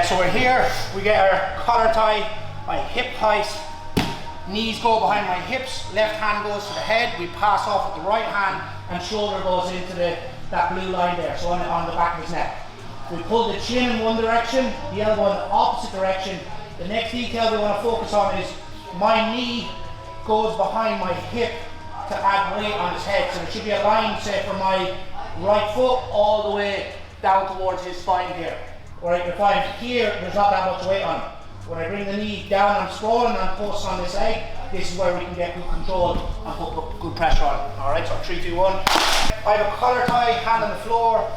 So we're here, we get our collar tie, my hip hoist, knees go behind my hips, left hand goes to the head, we pass off with the right hand, and shoulder goes into that blue line there, so on the back of his neck. We pull the chin in one direction, the elbow in the opposite direction. The next detail we want to focus on is my knee goes behind my hip to add weight on his head. So there should be a line, say, from my right foot all the way down towards his spine here. Alright, if I'm here, there's not that much weight on it. When I bring the knee down, I'm sprawling and post on this leg, this is where we can get good control and put good pressure on it. Alright, so 3, 2, 1. I have a collar tie, hand on the floor.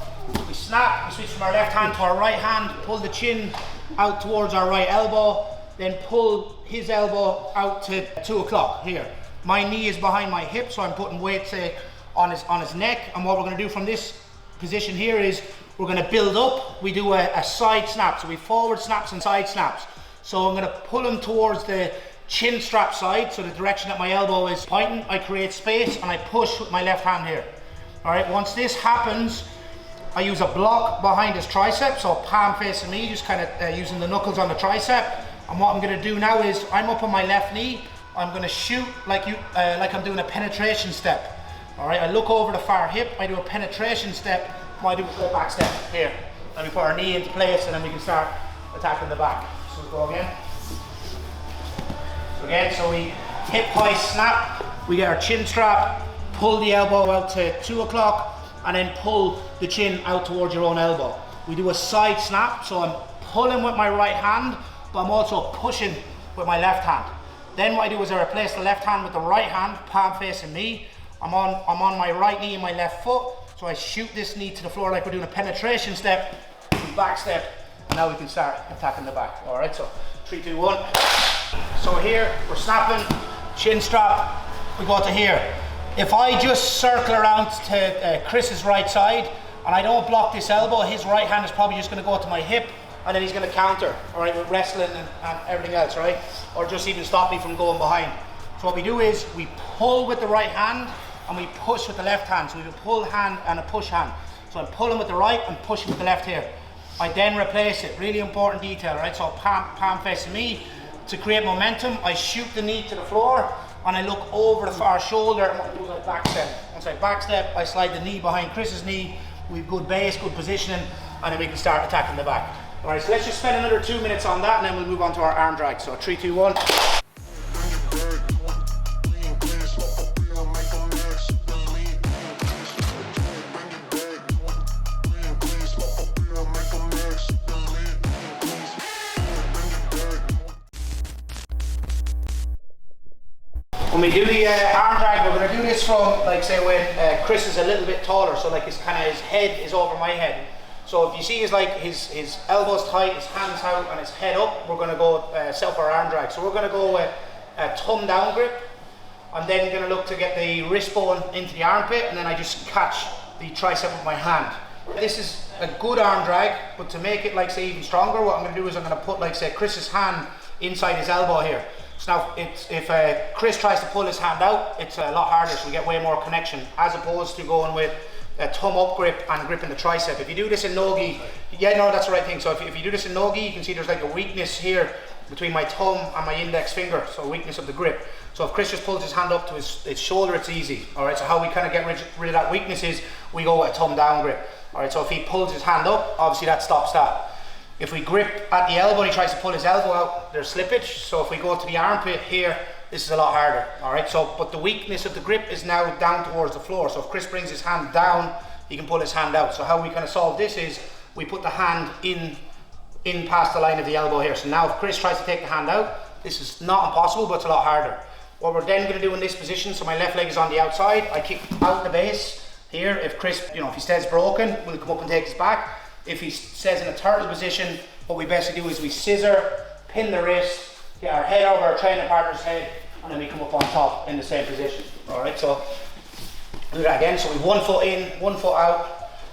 We snap, we switch from our left hand to our right hand, pull the chin out towards our right elbow, then pull his elbow out to 2 o'clock here. My knee is behind my hip, so I'm putting weight, say, on his neck. And what we're going to do from this position here is we're going to build up. We do a side snap, so we forward snaps and side snaps. So I'm going to pull him towards the chin strap side, so the direction that my elbow is pointing. I create space and I push with my left hand here. All right, once this happens, I use a block behind his tricep, so palm facing me, just kind of using the knuckles on the tricep. And what I'm going to do now is I'm up on my left knee. I'm going to shoot like I'm doing a penetration step. All right, I look over the far hip, I do a penetration step, I do a back step here. Then we put our knee into place and then we can start attacking the back. So we'll go again. So again, so we hip hoist snap, we get our chin strap, pull the elbow out to 2 o'clock, and then pull the chin out towards your own elbow. We do a side snap, so I'm pulling with my right hand, but I'm also pushing with my left hand. Then what I do is I replace the left hand with the right hand, palm facing me. I'm on my right knee and my left foot, so I shoot this knee to the floor like we're doing a penetration step, back step, and now we can start attacking the back. All right, so 3, 2, 1. So here, we're snapping, chin strap, we go to here. If I just circle around to Chris's right side, and I don't block this elbow, his right hand is probably just gonna go to my hip, and then he's going to counter, all right, with wrestling and everything else, right? Or just even stop me from going behind. So what we do is we pull with the right hand and we push with the left hand. So we have a pull hand and a push hand. So I'm pulling with the right and pushing with the left here. I then replace it, really important detail, right? So palm facing me. To create momentum, I shoot the knee to the floor and I look over the far shoulder and what I do is I back step. Once I back step, I slide the knee behind Chris's knee. We have good base, good positioning, and then we can start attacking the back. All right, so let's just spend another 2 minutes on that and then we'll move on to our arm drag. So 3, 2, 1. When we do the arm drag, we're going to do this from, like, say, when Chris is a little bit taller, so like his head is over my head. So if you see his elbows tight, his hands out and his head up, we're going to go set up our arm drag. So we're going to go with a thumb down grip. I'm then going to look to get the wrist bone into the armpit, and then I just catch the tricep with my hand. This is a good arm drag, but to make it, like, say, even stronger, what I'm going to do is I'm going to put, like, say, Chris's hand inside his elbow here. So now if Chris tries to pull his hand out, it's a lot harder, so we get way more connection, as opposed to going with a thumb up grip and gripping the tricep. If you do this in no-gi, yeah, no, that's the right thing. So if you do this in no-gi, you can see there's like a weakness here between my thumb and my index finger, so weakness of the grip. So if Chris just pulls his hand up to his shoulder, it's easy. All right, so how we kind of get rid of that weakness is we go with a thumb down grip. All right, so if he pulls his hand up, obviously that stops that. If we grip at the elbow and he tries to pull his elbow out, there's slippage. So if we go to the armpit here, this is a lot harder. All right, so but the weakness of the grip is now down towards the floor. So if Chris brings his hand down, he can pull his hand out. So how we kind of solve this is we put the hand in past the line of the elbow here. So now if Chris tries to take the hand out, this is not impossible, but it's a lot harder. What we're then going to do in this position, so my left leg is on the outside, I kick out the base here. If Chris, if he stays broken, we'll come up and take his back. If he stays in a turtle position, what we basically do is we scissor, pin the wrist, get our head over our training partner's head, and then we come up on top in the same position. All right, so do that again. So we have 1 foot in, 1 foot out,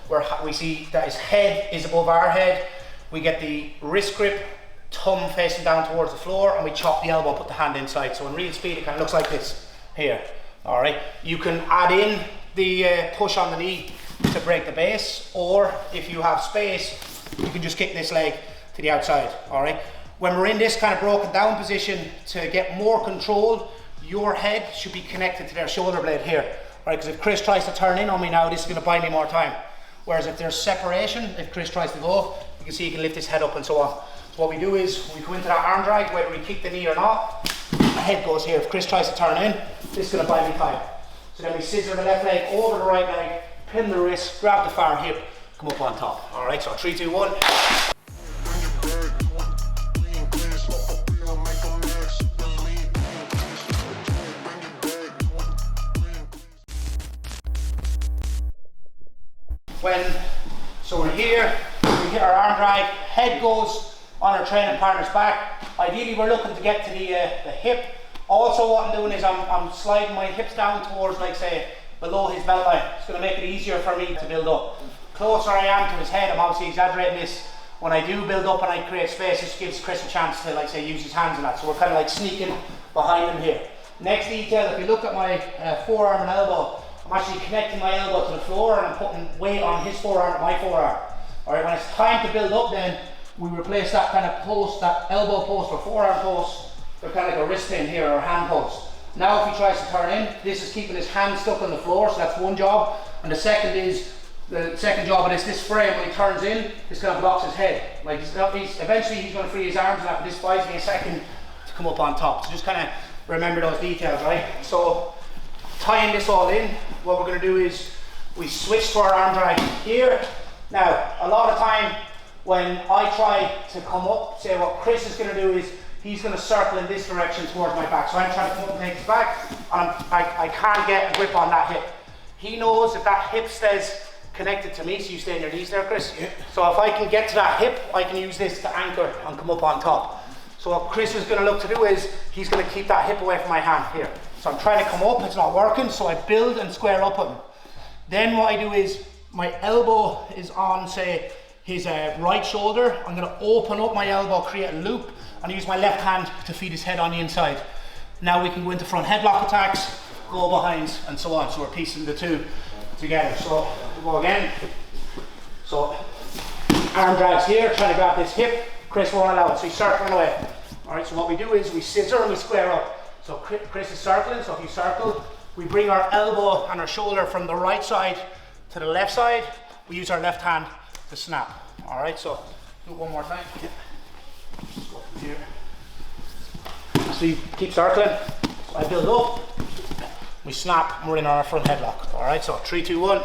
where we see that his head is above our head. We get the wrist grip, thumb facing down towards the floor, and we chop the elbow, put the hand inside. So in real speed, it kind of looks like this here. All right, you can add in the push on the knee to break the base, or if you have space, you can just kick this leg to the outside, all right? When we're in this kind of broken down position, to get more control, your head should be connected to their shoulder blade here, right? Because if Chris tries to turn in on me now, this is gonna buy me more time. Whereas if there's separation, if Chris tries to go, you can see he can lift his head up and so on. So what we do is, we go into that arm drag, whether we kick the knee or not, my head goes here. If Chris tries to turn in, this is gonna buy me time. So then we scissor the left leg over the right leg, pin the wrist, grab the far hip, come up on top. All right, so 3, 2, 1. So we're here, we hit our arm drag, head goes on our training partner's back. Ideally we're looking to get to the hip. Also what I'm doing is I'm sliding my hips down towards, like say, below his belt line. It's going to make it easier for me to build up. Closer I am to his head, I'm obviously exaggerating this. When I do build up and I create space, this gives Chris a chance to, like say, use his hands and that. So we're kind of like sneaking behind him here. Next detail, if you look at my forearm and elbow, I'm actually connecting my elbow to the floor and I'm putting weight on his forearm and my forearm. Alright, when it's time to build up then, we replace that kind of post, that elbow post or forearm post, they're kind of like a wrist pin here or a hand post. Now if he tries to turn in, this is keeping his hand stuck on the floor, so that's one job. And the second job of this frame, when he turns in, this kind of blocks his head. Like eventually he's going to free his arms and that, but this buys me a second to come up on top. So just kind of remember those details, right? So tying this all in, what we're going to do is we switch to our arm drag here. Now, a lot of time when I try to come up, say what Chris is going to do is he's going to circle in this direction towards my back. So I'm trying to come up and take his back, and I can't get a grip on that hip. He knows if that hip stays connected to me, so you stay on your knees there, Chris. Yeah. So if I can get to that hip, I can use this to anchor and come up on top. So what Chris is going to look to do is he's going to keep that hip away from my hand here. So I'm trying to come up, it's not working, so I build and square up with him. Then what I do is my elbow is on, say, his right shoulder. I'm going to open up my elbow, create a loop, and use my left hand to feed his head on the inside. Now we can go into front headlock attacks, go behinds, and so on. So we're piecing the two together. So we'll go again. So arm drags here, trying to grab this hip. Chris won't allow it, so he's circling away. All right, so what we do is we scissor and we square up. So Chris is circling, so if you circle, we bring our elbow and our shoulder from the right side to the left side. We use our left hand to snap. All right, so do it one more time. Yeah. Just go from here. So you keep circling. So I build up, we snap, and we're in our front headlock. All right, so 3, 2, 1.